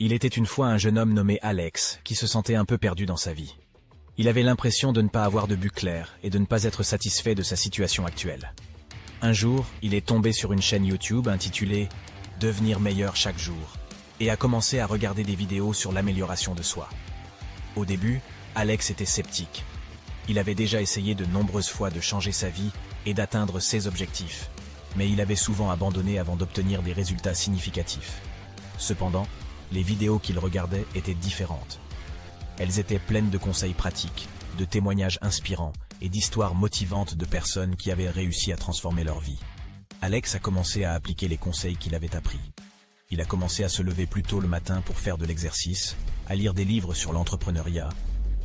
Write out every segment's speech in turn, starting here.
Il était une fois un jeune homme nommé Alex, qui se sentait un peu perdu dans sa vie. Il avait l'impression de ne pas avoir de but clair et de ne pas être satisfait de sa situation actuelle. Un jour, il est tombé sur une chaîne YouTube intitulée « Devenir meilleur chaque jour » et a commencé à regarder des vidéos sur l'amélioration de soi. Au début, Alex était sceptique. Il avait déjà essayé de nombreuses fois de changer sa vie et d'atteindre ses objectifs, mais il avait souvent abandonné avant d'obtenir des résultats significatifs. Cependant, les vidéos qu'il regardait étaient différentes. Elles étaient pleines de conseils pratiques, de témoignages inspirants et d'histoires motivantes de personnes qui avaient réussi à transformer leur vie. Alex a commencé à appliquer les conseils qu'il avait appris. Il a commencé à se lever plus tôt le matin pour faire de l'exercice, à lire des livres sur l'entrepreneuriat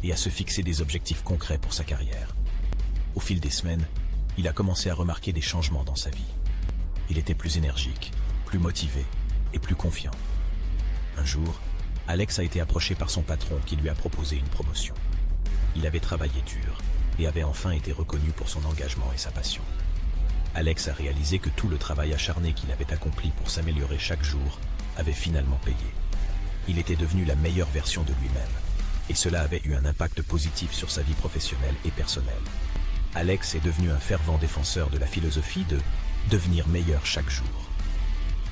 et à se fixer des objectifs concrets pour sa carrière. Au fil des semaines, il a commencé à remarquer des changements dans sa vie. Il était plus énergique, plus motivé et plus confiant. Un jour, Alex a été approché par son patron qui lui a proposé une promotion. Il avait travaillé dur et avait enfin été reconnu pour son engagement et sa passion. Alex a réalisé que tout le travail acharné qu'il avait accompli pour s'améliorer chaque jour avait finalement payé. Il était devenu la meilleure version de lui-même, et cela avait eu un impact positif sur sa vie professionnelle et personnelle. Alex est devenu un fervent défenseur de la philosophie de « devenir meilleur chaque jour ».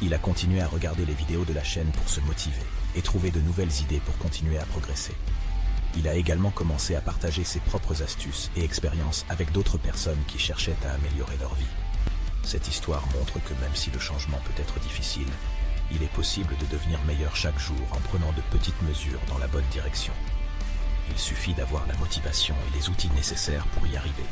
Il a continué à regarder les vidéos de la chaîne pour se motiver et trouver de nouvelles idées pour continuer à progresser. Il a également commencé à partager ses propres astuces et expériences avec d'autres personnes qui cherchaient à améliorer leur vie. Cette histoire montre que même si le changement peut être difficile, il est possible de devenir meilleur chaque jour en prenant de petites mesures dans la bonne direction. Il suffit d'avoir la motivation et les outils nécessaires pour y arriver.